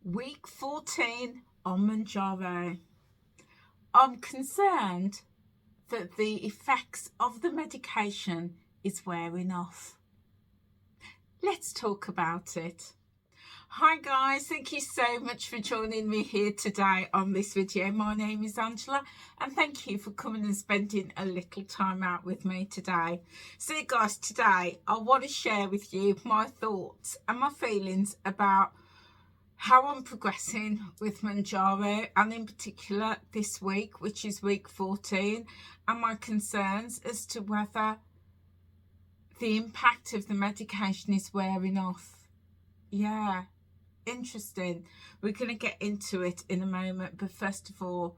Week 14 on Mounjaro. I'm concerned that the effects of the medication is wearing off. Let's talk about it. Hi guys, thank you so much for joining me here today on this video. My name is Angela and thank you for coming and spending a little time out with me today. So guys, today I want to share with you my thoughts and my feelings about how I'm progressing with Mounjaro, and in particular this week, which is week 14, and my concerns as to whether the impact of the medication is wearing off. Yeah, interesting. We're going to get into it in a moment, but first of all,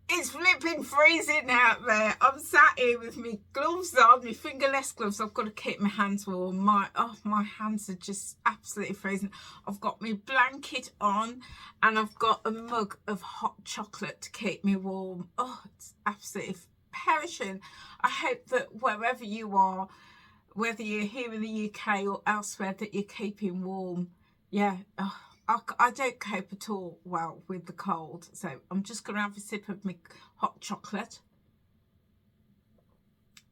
it's flipping freezing out there. I'm sat here with my gloves on, my fingerless gloves. I've got to keep my hands warm. My hands are just absolutely freezing. I've got my blanket on and I've got a mug of hot chocolate to keep me warm. Oh, it's absolutely perishing. I hope that wherever you are, whether you're here in the UK or elsewhere, that you're keeping warm. Yeah. Oh, I don't cope at all well with the cold, so I'm just going to have a sip of my hot chocolate.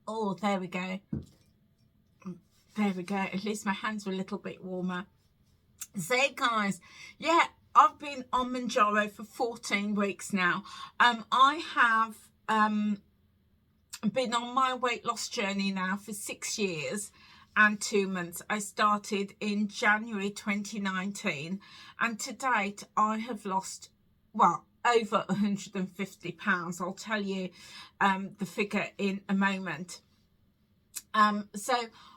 Oh, there we go. There we go. At least my hands are a little bit warmer. So guys, yeah, I've been on Mounjaro for 14 weeks now. I have been on my weight loss journey now for 6 years and 2 months. I started in January 2019 and to date I have lost, well, over 150 pounds. I'll tell you the figure in a moment. So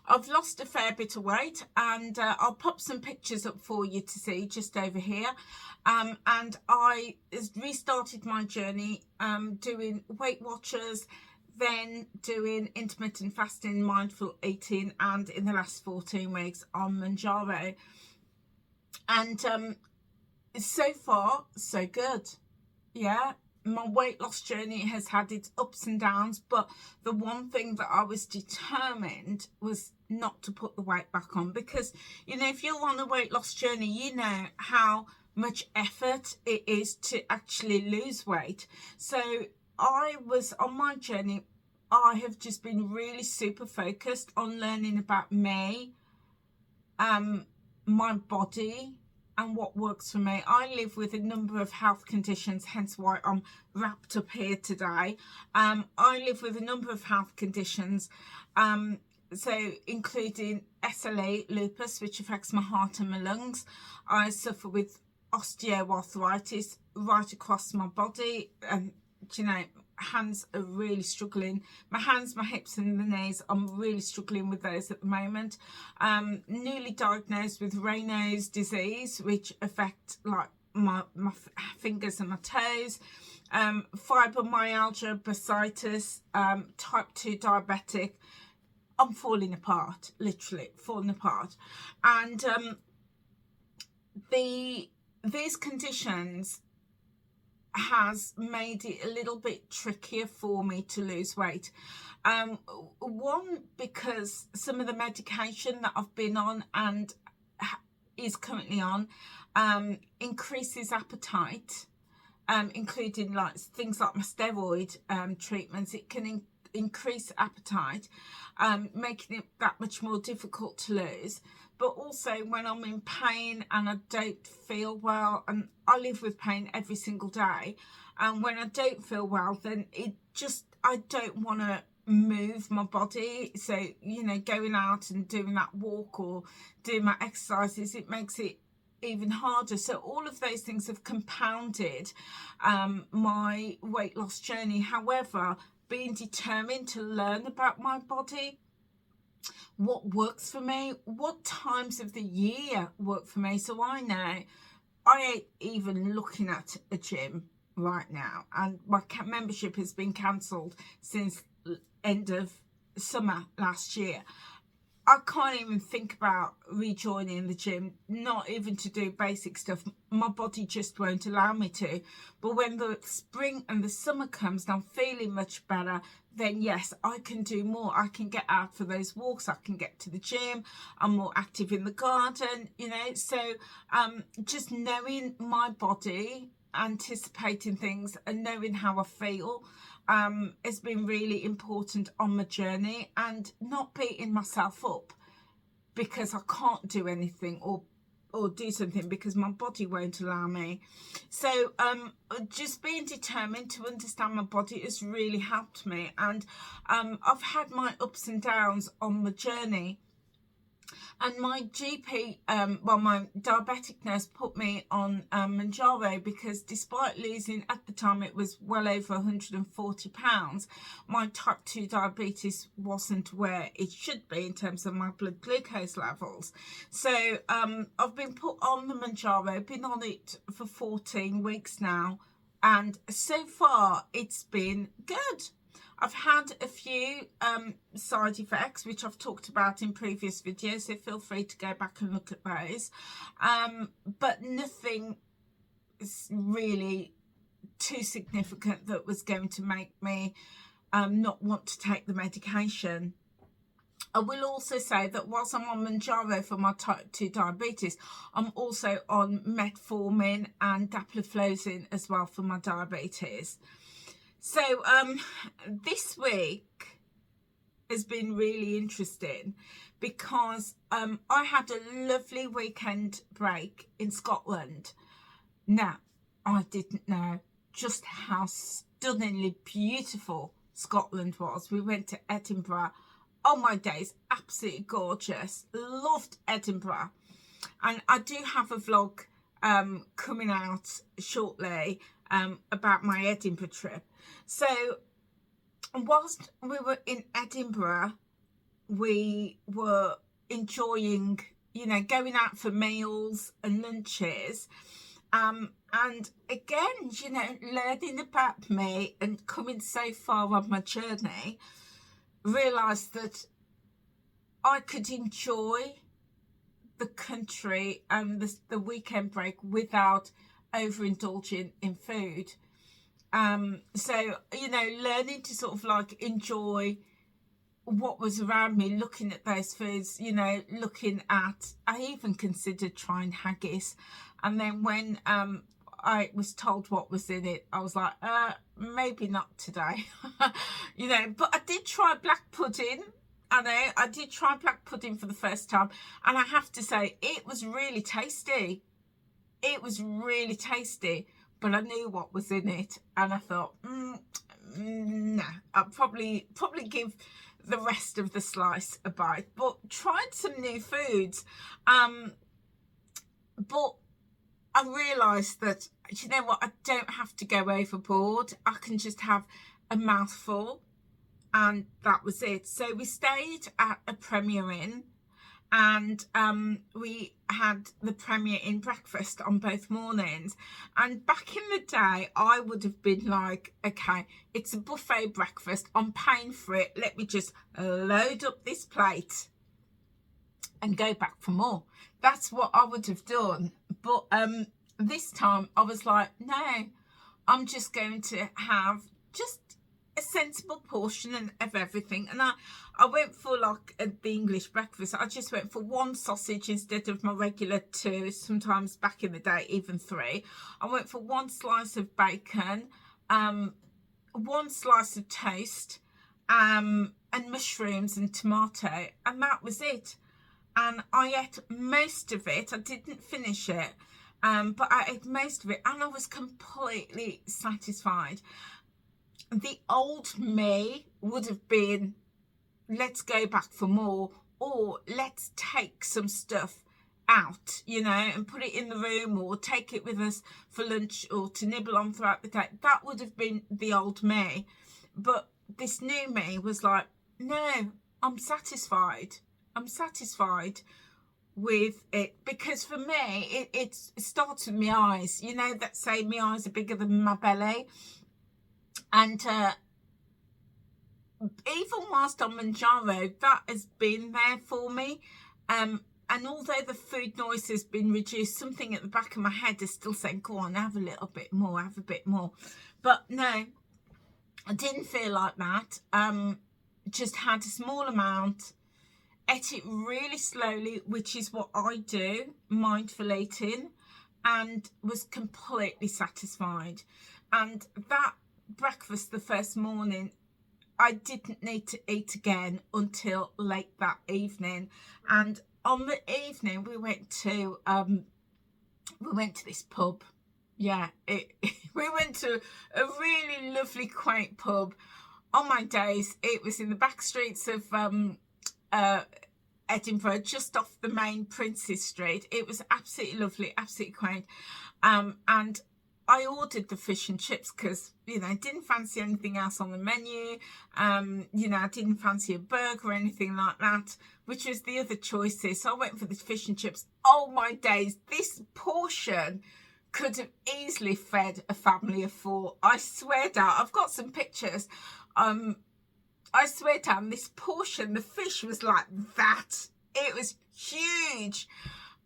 I've lost a fair bit of weight, and I'll pop some pictures up for you to see just over here. And I restarted my journey doing Weight Watchers, then doing intermittent fasting, mindful eating, and in the last 14 weeks on Mounjaro. And so far, so good. Yeah, my weight loss journey has had its ups and downs, but the one thing that I was determined was not to put the weight back on, because, you know, if you're on a weight loss journey, you know how much effort it is to actually lose weight. So I was on my journey. I have just been really super focused on learning about me, my body, and what works for me. I live with a number of health conditions, hence why I'm wrapped up here today. I live with a number of health conditions, so including SLE, lupus, which affects my heart and my lungs. I suffer with osteoarthritis right across my body, and you know, hands are really struggling. My hands, my hips and the knees, I'm really struggling with those at the moment. Newly diagnosed with Raynaud's disease, which affects like my fingers and my toes. Fibromyalgia, bursitis, type 2 diabetic. I'm falling apart, literally falling apart. And these conditions has made it a little bit trickier for me to lose weight. One, because some of the medication that I've been on and is currently on increases appetite, including like things like my steroid treatments. It can increase appetite, making it that much more difficult to lose. But also when I'm in pain and I don't feel well, and I live with pain every single day, and when I don't feel well, then I don't want to move my body. So, you know, going out and doing that walk or doing my exercises, it makes it even harder. So all of those things have compounded my weight loss journey. However, being determined to learn about my body, what works for me, what times of the year work for me. So I know I ain't even looking at a gym right now, and my membership has been cancelled since end of summer last year. I can't even think about rejoining the gym, not even to do basic stuff. My body just won't allow me to. But when the spring and the summer comes and I'm feeling much better, then yes, I can do more. I can get out for those walks. I can get to the gym. I'm more active in the garden, you know. So just knowing my body, anticipating things and knowing how I feel has been really important on my journey, and not beating myself up because I can't do anything or do something because my body won't allow me. So just being determined to understand my body has really helped me, and I've had my ups and downs on my journey. And my GP, well, my diabetic nurse put me on Mounjaro because despite losing, at the time it was well over 140 pounds, my type 2 diabetes wasn't where it should be in terms of my blood glucose levels. So I've been put on the Mounjaro, been on it for 14 weeks now, and so far it's been good. I've had a few side effects, which I've talked about in previous videos, so feel free to go back and look at those. But nothing is really too significant that was going to make me not want to take the medication. I will also say that whilst I'm on Mounjaro for my type 2 diabetes, I'm also on metformin and dapagliflozin as well for my diabetes. So this week has been really interesting because I had a lovely weekend break in Scotland. Now, I didn't know just how stunningly beautiful Scotland was. We went to Edinburgh. Oh my days, absolutely gorgeous. Loved Edinburgh. And I do have a vlog coming out shortly about my Edinburgh trip. So whilst we were in Edinburgh, we were enjoying, you know, going out for meals and lunches, and again, you know, learning about me and coming so far on my journey, realised that I could enjoy the country and the weekend break without overindulging in food. So, you know, learning to sort of like enjoy what was around me, looking at those foods, you know, looking at, I even considered trying haggis. And then when I was told what was in it, I was like, maybe not today, you know, but I did try black pudding. I did try black pudding for the first time, and I have to say it was really tasty. It was really tasty, but I knew what was in it, and I thought, nah, I'll probably give the rest of the slice a bite. But tried some new foods, but I realised that, you know what, I don't have to go overboard. I can just have a mouthful, and that was it. So we stayed at a Premier Inn, and we had the Premier Inn breakfast on both mornings. And back in the day, I would have been like, okay, it's a buffet breakfast, I'm paying for it, let me just load up this plate and go back for more. That's what I would have done. But this time I was like, no, I'm just going to have just a sensible portion of everything. And I went for like the English breakfast. I just went for one sausage instead of my regular two, sometimes back in the day even three. I went for one slice of bacon, one slice of toast, and mushrooms and tomato, and that was it. And I ate most of it. I didn't finish it, but I ate most of it, and I was completely satisfied. The old me would have been, let's go back for more, or let's take some stuff out, you know, and put it in the room, or take it with us for lunch, or to nibble on throughout the day. That would have been the old me. But this new me was like, no, I'm satisfied. I'm satisfied with it, because for me it starts with my eyes, you know, that say my eyes are bigger than my belly. And even whilst on Mounjaro, that has been there for me. And although the food noise has been reduced, something at the back of my head is still saying, go on, have a little bit more, have a bit more. But no, I didn't feel like that. Just had a small amount, ate it really slowly, which is what I do, mindful eating, and was completely satisfied. And that breakfast the first morning, I didn't need to eat again until late that evening. And on the evening we went to this pub. Yeah, we went to a really lovely, quaint pub. On my days, it was in the back streets of Edinburgh, just off the main Princes Street. It was absolutely lovely, absolutely quaint. And I ordered the fish and chips because, you know, I didn't fancy anything else on the menu. You know, I didn't fancy a burger or anything like that, which was the other choices. So I went for the fish and chips. Oh my days, this portion could have easily fed a family of 4. I swear down, I've got some pictures. I swear down, this portion, the fish was like that. It was huge.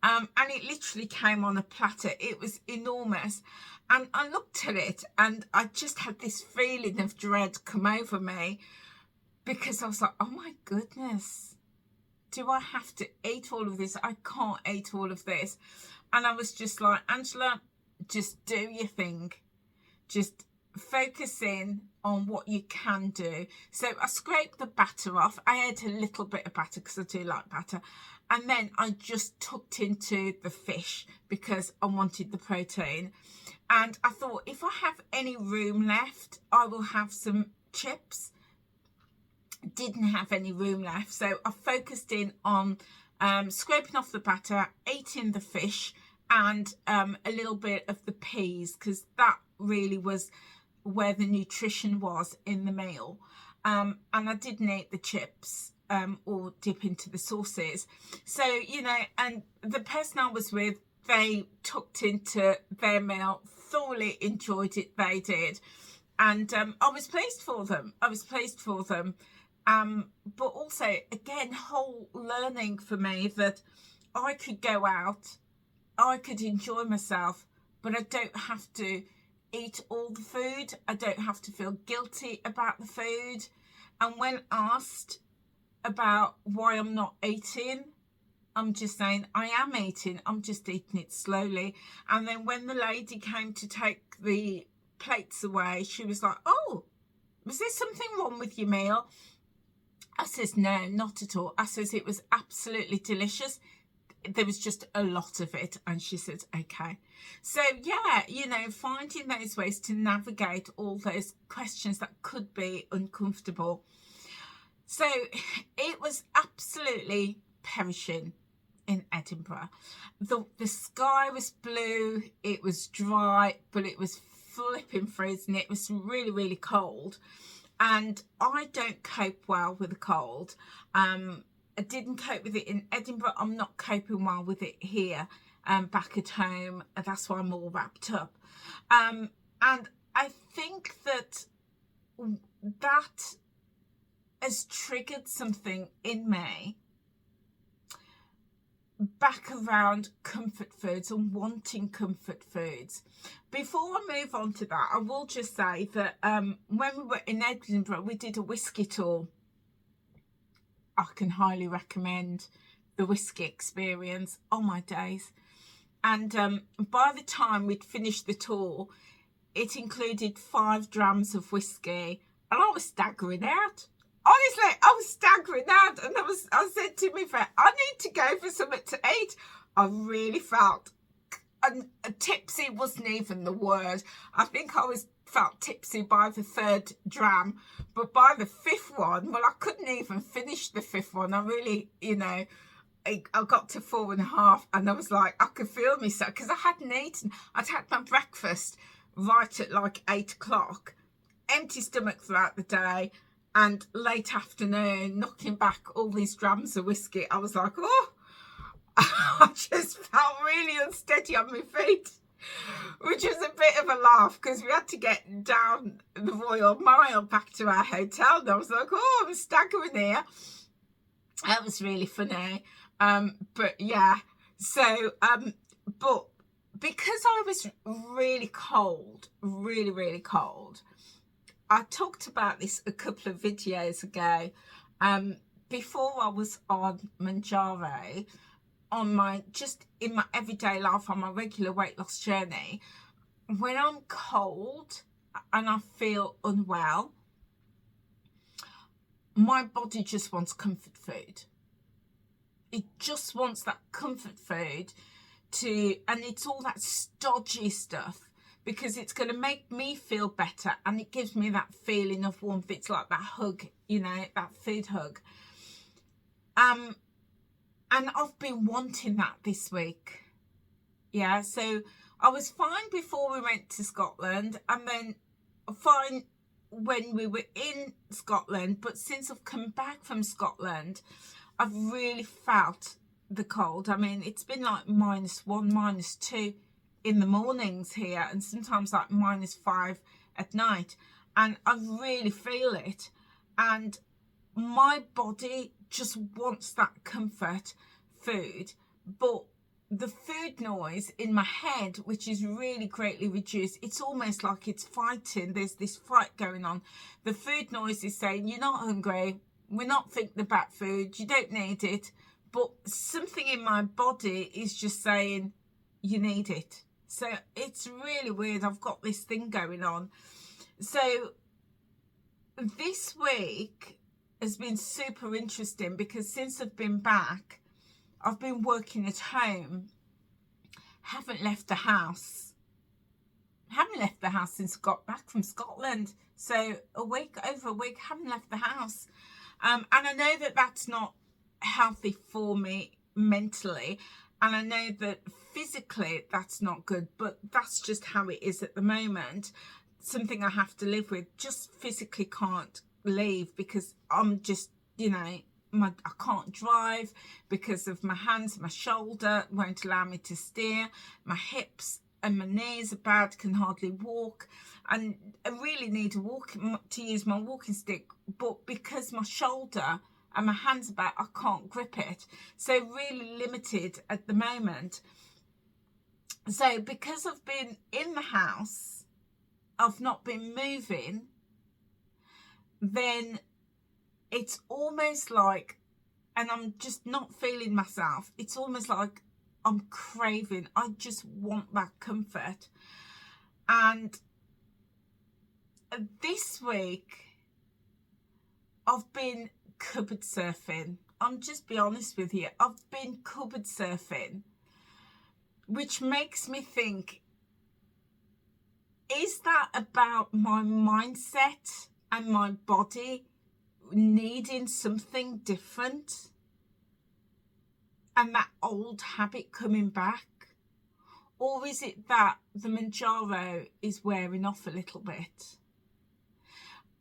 And it literally came on a platter. It was enormous. And I looked at it and I just had this feeling of dread come over me, because I was like, oh my goodness, do I have to eat all of this? I can't eat all of this. And I was just like, Angela, just do your thing. Just focus in on what you can do. So I scraped the batter off. I had a little bit of batter because I do like batter. And then I just tucked into the fish because I wanted the protein. And I thought, if I have any room left, I will have some chips. Didn't have any room left. So I focused in on scraping off the batter, eating the fish, and a little bit of the peas, because that really was where the nutrition was in the meal. And I didn't eat the chips or dip into the sauces. So, you know, and the person I was with, they tucked into their meal, thoroughly enjoyed it, they did. And I was pleased for them. But also, again, whole learning for me that I could go out, I could enjoy myself, but I don't have to eat all the food. I don't have to feel guilty about the food. And when asked about why I'm not eating, I'm just saying I am eating, I'm just eating it slowly. And then when the lady came to take the plates away, she was like, oh, was there something wrong with your meal? I says, no, not at all. I says, it was absolutely delicious. There was just a lot of it. And she said, okay. So yeah, you know, finding those ways to navigate all those questions that could be uncomfortable. So it was absolutely perishing in Edinburgh. The sky was blue, it was dry, but it was flipping freezing. It was really, really cold. And I don't cope well with the cold. I didn't cope with it in Edinburgh. I'm not coping well with it here, back at home. That's why I'm all wrapped up. And I think that has triggered something in me back around comfort foods and wanting comfort foods. Before I move on to that, I will just say that when we were in Edinburgh, we did a whiskey tour. I can highly recommend the whiskey experience. Oh my days. And by the time we'd finished the tour, it included 5 drams of whiskey, and I was staggering out. Honestly, I was staggering out, and I said to my friend, I need to go for something to eat. I really felt, and tipsy wasn't even the word. I think I felt tipsy by the 3rd dram, but by the 5th one, well, I couldn't even finish the 5th one. I really, you know, I got to 4.5, and I was like, I could feel myself, because I hadn't eaten. I'd had my breakfast right at like 8 o'clock, empty stomach throughout the day, and late afternoon, knocking back all these drams of whiskey. I was like, oh, I just felt really unsteady on my feet. which was a bit of a laugh because we had to get down the Royal Mile back to our hotel. And I was like, oh, I'm staggering here. That was really funny. But yeah, so, but because I was really cold, really cold, I talked about this a couple of videos ago. Before I was on Mounjaro, just in my everyday life, on my regular weight loss journey, when I'm cold and I feel unwell, my body just wants comfort food. It just wants that comfort food and it's all that stodgy stuff, because it's going to make me feel better and it gives me that feeling of warmth. It's like that hug, that food hug. And I've been wanting that this week. Yeah, so I was fine before we went to Scotland, and then fine when we were in Scotland. But since I've come back from Scotland, I've really felt the cold. I mean, it's been like -1, -2 in the mornings here, and sometimes like -5 at night, and I really feel it. And my body just wants that comfort food, but the food noise in my head, which is really greatly reduced, it's almost like it's fighting. There's this fight going on. The food noise is saying, you're not hungry, we're not thinking about food, you don't need it. But something in my body is just saying, you need it. So it's really weird. I've got this thing going on. So this week has been super interesting, because since I've been back, I've been working at home, haven't left the house since I got back from Scotland. So over a week, haven't left the house. And I know that that's not healthy for me mentally, and I know that physically that's not good, but that's just how it is at the moment. Something I have to live with. Just physically can't leave, because I'm just, I can't drive because of my hands. My shoulder won't allow me to steer. My hips and my knees are bad, can hardly walk, and I really need to use my walking stick, but because my shoulder and my hands are bad, I can't grip it. So really limited at the moment. So because I've been in the house, I've not been moving, then it's almost like, and I'm just not feeling myself, it's almost like I'm craving, I just want that comfort. And this week I've been cupboard surfing. I'm just be honest with you, I've been cupboard surfing, which makes me think, is that about my mindset and my body needing something different, and that old habit coming back? Or is it that the Mounjaro is wearing off a little bit?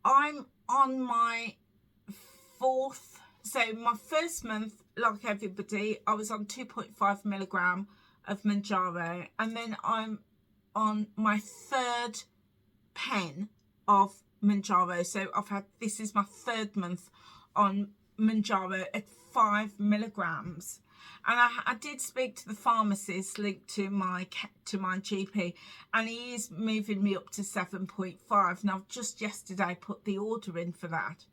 I'm on my 4th, so my first month, like everybody, I was on 2.5 milligram of Mounjaro, and then I'm on my 3rd pen of Mounjaro. So this is my 3rd month on Mounjaro at 5 milligrams. And I did speak to the pharmacist linked to my GP, and he is moving me up to 7.5. And I've just yesterday put the order in for that.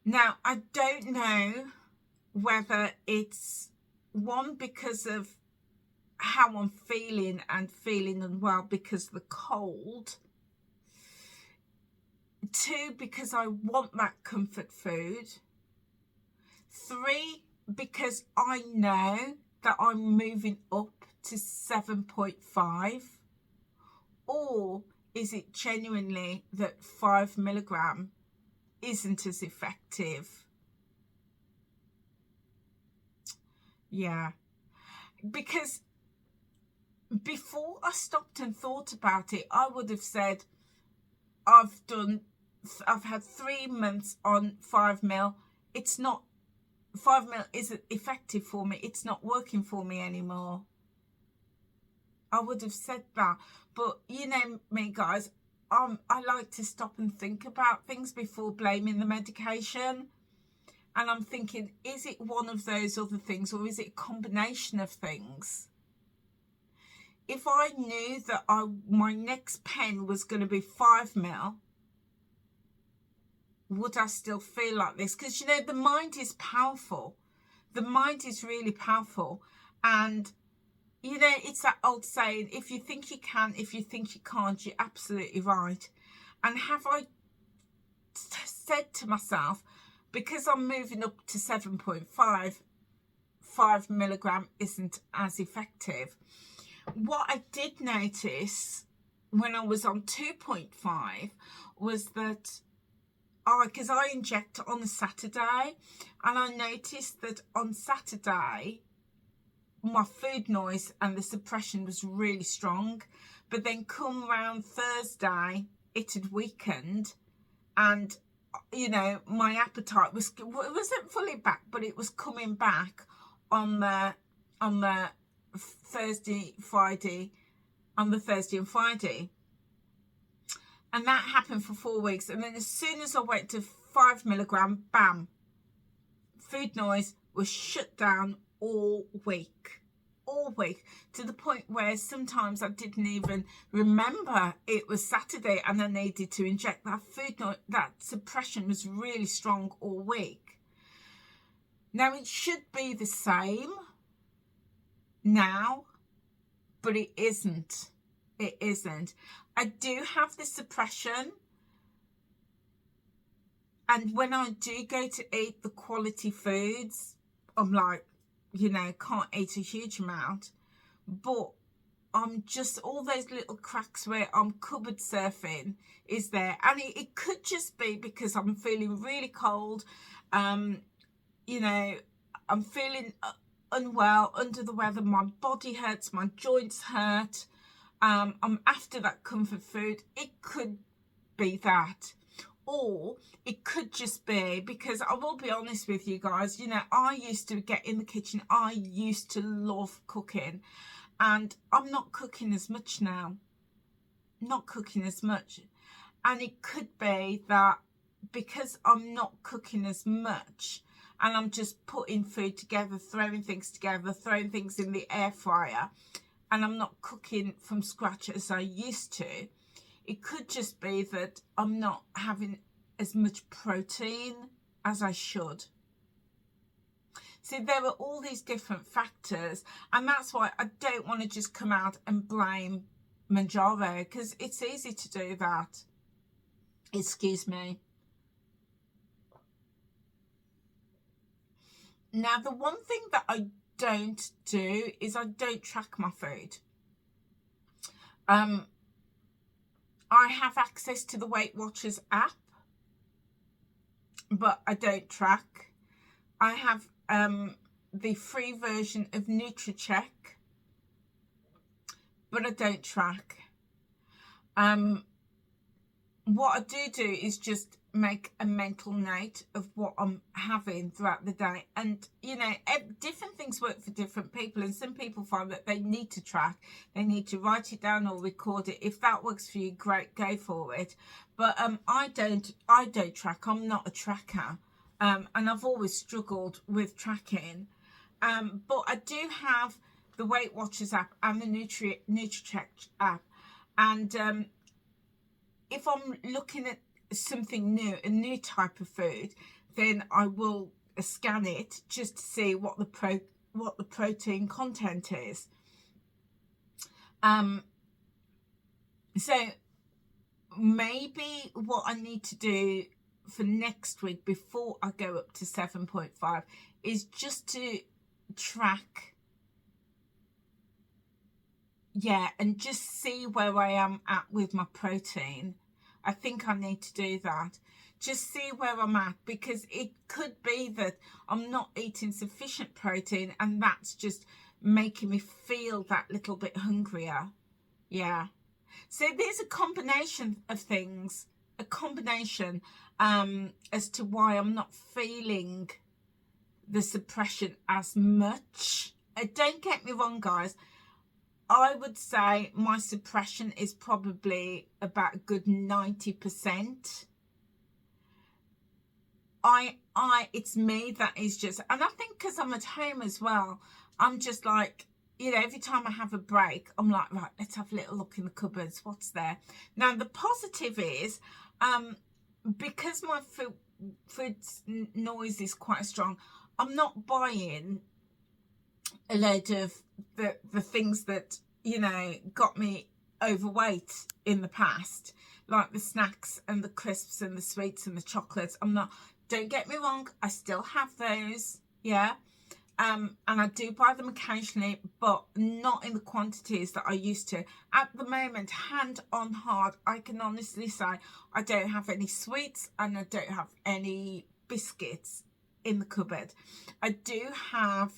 Now, I don't know whether it's one because of how I'm feeling and feeling unwell because of the cold. 2, because I want that comfort food. 3, because I know that I'm moving up to 7.5. Or is it genuinely that 5 milligram isn't as effective? Yeah, because before I stopped and thought about it, I would have said I've had 3 months on 5 mil. It's not, 5 mil isn't effective for me. It's not working for me anymore. I would have said that. But you know me, guys, I like to stop and think about things before blaming the medication. And I'm thinking, is it one of those other things, or is it a combination of things? If I knew that my next pen was going to be 5 ml, would I still feel like this? Because, you know, the mind is powerful. The mind is really powerful. And, you know, it's that old saying, if you think you can, if you think you can't, you're absolutely right. And have I said to myself, because I'm moving up to 7.5, 5 milligram isn't as effective. What I did notice when I was on 2.5 was that because I inject on a Saturday, and I noticed that on Saturday my food noise and the suppression was really strong, but then come around Thursday it had weakened, and you know, my appetite wasn't fully back, but it was coming back on the Thursday and Friday. And that happened for 4 weeks. And then as soon as I went to 5 milligram, bam, food noise was shut down all week, to the point where sometimes I didn't even remember it was Saturday and I needed to inject. That food noise, that suppression was really strong all week. Now it should be the same now, but it isn't. It isn't. I do have the suppression, and when I do go to eat the quality foods, I'm like, you know, can't eat a huge amount, but I'm just, all those little cracks where I'm cupboard surfing is there. And it could just be because I'm feeling really cold. You know, I'm feeling unwell, under the weather, my body hurts, my joints hurt. I'm after that comfort food. It could be that. Or it could just be because, I will be honest with you guys, you know, I used to get in the kitchen. I used to love cooking, and I'm not cooking as much now. Not cooking as much. And it could be that because I'm not cooking as much and I'm just putting food together, throwing things together, throwing things in the air fryer, and I'm not cooking from scratch as I used to, it could just be that I'm not having as much protein as I should. See, there are all these different factors, and that's why I don't want to just come out and blame Mounjaro, because it's easy to do that. Excuse me. Now, the one thing that I don't do is I don't track my food. I have access to the Weight Watchers app, but I don't track. I have the free version of NutriCheck, but I don't track. What I do is just make a mental note of what I'm having throughout the day. And, you know, different things work for different people. And some people find that they need to track. They need to write it down or record it. If that works for you, great, go for it. But I don't track. I'm not a tracker. And I've always struggled with tracking. But I do have the Weight Watchers app and the NutriCheck app. And if I'm looking at something new, a new type of food, then I will scan it just to see what the protein content is. So maybe what I need to do for next week before I go up to 7.5 is just to track, and just see where I am at with my protein. I think I need to do that. Just see where I'm at, because it could be that I'm not eating sufficient protein and that's just making me feel that little bit hungrier. Yeah. So there's a combination of things, as to why I'm not feeling the suppression as much. Don't get me wrong, guys. I would say my suppression is probably about a good 90%. It's me that is just, and I think because I'm at home as well, I'm just like, you know, every time I have a break, I'm like, right, let's have a little look in the cupboards, what's there. Now the positive is, because my food noise is quite strong, I'm not buying a load of the things that, you know, got me overweight in the past, like the snacks and the crisps and the sweets and the chocolates. I'm not, don't get me wrong, I still have those, yeah, and I do buy them occasionally, but not in the quantities that I used to. At the moment, hand on heart, I can honestly say I don't have any sweets and I don't have any biscuits in the cupboard. I do have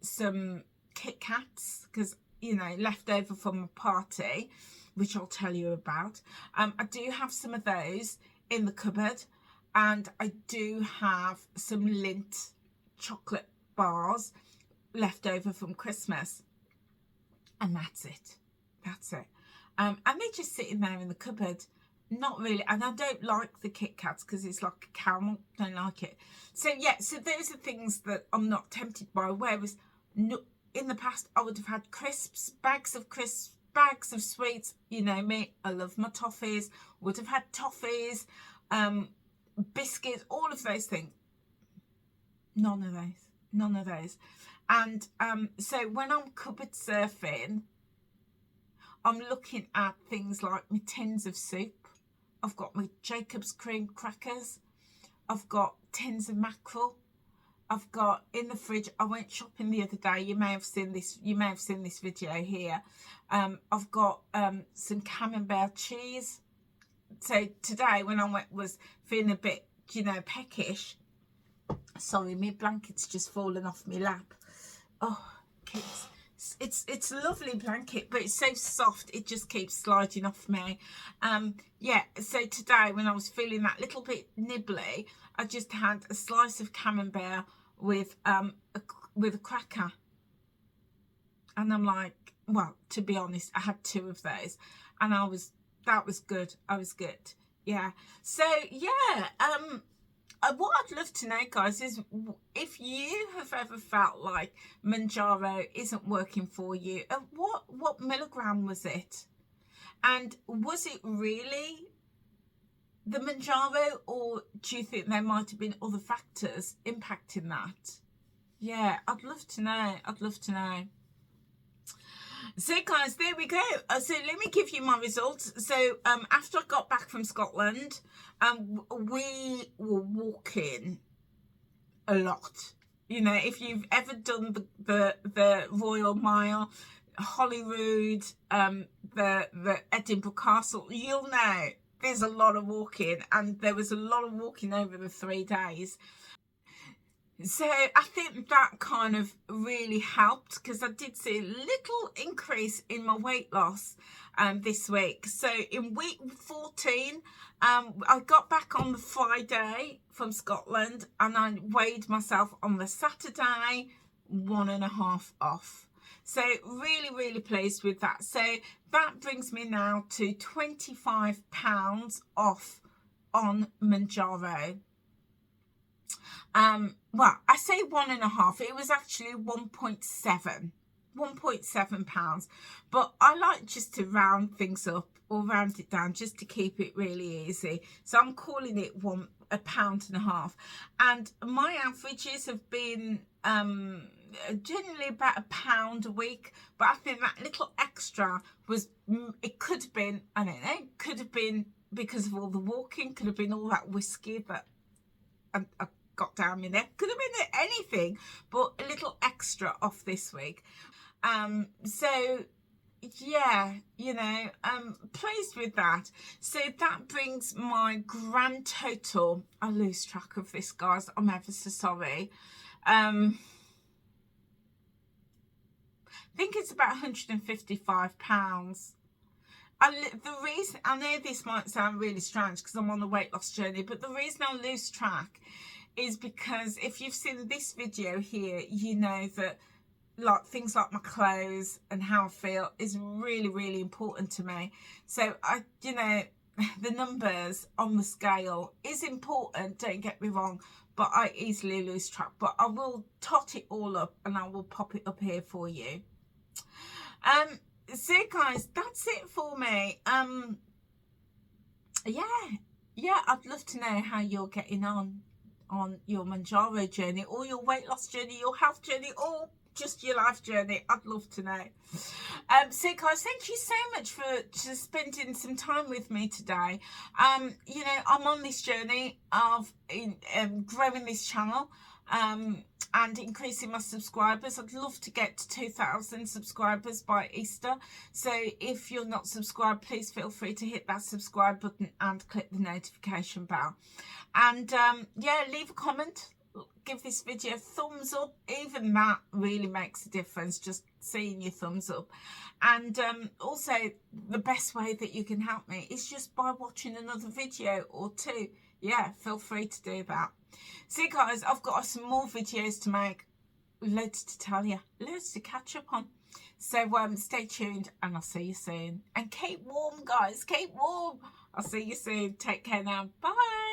some Kit Kats, because, you know, left over from a party, which I'll tell you about. I do have some of those in the cupboard, and I do have some Lindt chocolate bars left over from Christmas, and that's it. And they're just sitting there in the cupboard, not really. And I don't like the Kit Kats because it's like a caramel, don't like it. So yeah, so those are things that I'm not tempted by, whereas in the past I would have had crisps, bags of sweets. You know me, I love my toffees. Would have had toffees, biscuits, all of those things. None of those. And so when I'm cupboard surfing, I'm looking at things like my tins of soup. I've got my Jacob's cream crackers. I've got tins of mackerel. I've got in the fridge, I went shopping the other day, you may have seen this video here. I've got some camembert cheese. So today when I was feeling a bit, you know, peckish, sorry, my blanket's just fallen off my lap. Oh, it's a lovely blanket, but it's so soft, it just keeps sliding off me. Yeah, so today when I was feeling that little bit nibbly, I just had a slice of camembert with a cracker, and I'm like, well, to be honest, I had 2 of those, and that was good. I was good. Yeah. So yeah, what I'd love to know, guys, is if you have ever felt like Mounjaro isn't working for you, what milligram was it, and was it really the Mounjaro, or do you think there might have been other factors impacting that? Yeah, I'd love to know. So guys, there we go. So let me give you my results. So after I got back from Scotland, we were walking a lot. You know, if you've ever done the Royal Mile, Holyrood, the Edinburgh Castle, you'll know there's a lot of walking, and there was a lot of walking over the 3 days. So I think that kind of really helped, because I did see a little increase in my weight loss this week. So in week 14, I got back on the Friday from Scotland, and I weighed myself on the Saturday, 1.5 off. So really pleased with that. So that brings me now to £25 off on Mounjaro. Well, I say 1.5, it was actually 1.7 pounds, but I like just to round things up or round it down just to keep it really easy. So I'm calling it £1.5 pounds, and my averages have been generally about £1 a week, but I think that little extra was, it could have been, I don't know, could have been because of all the walking, could have been all that whiskey that I got down my neck, could have been anything, but a little extra off this week. So yeah, you know, pleased with that. So that brings my grand total, I lose track of this, guys, I'm ever so sorry. I think it's about £155. The reason, I know this might sound really strange because I'm on a weight loss journey, but the reason I lose track is because if you've seen this video here, you know that like things like my clothes and how I feel is really, really important to me. So I, you know, the numbers on the scale is important, don't get me wrong, but I easily lose track. But I will tot it all up and I will pop it up here for you. So guys, that's it for me. Yeah, I'd love to know how you're getting on your Mounjaro journey, or your weight loss journey, your health journey, or just your life journey. I'd love to know. So guys, thank you so much for just spending some time with me today. You know, I'm on this journey of growing this channel and increasing my subscribers. I'd love to get to 2,000 subscribers by Easter. So if you're not subscribed, please feel free to hit that subscribe button and click the notification bell. And yeah, leave a comment, give this video a thumbs up. Even that really makes a difference, just seeing your thumbs up. And also, the best way that you can help me is just by watching another video or two. Yeah, feel free to do that. See guys, I've got some more videos to make, loads to tell you, loads to catch up on. So stay tuned and I'll see you soon. And keep warm guys, keep warm. I'll see you soon. Take care now. Bye.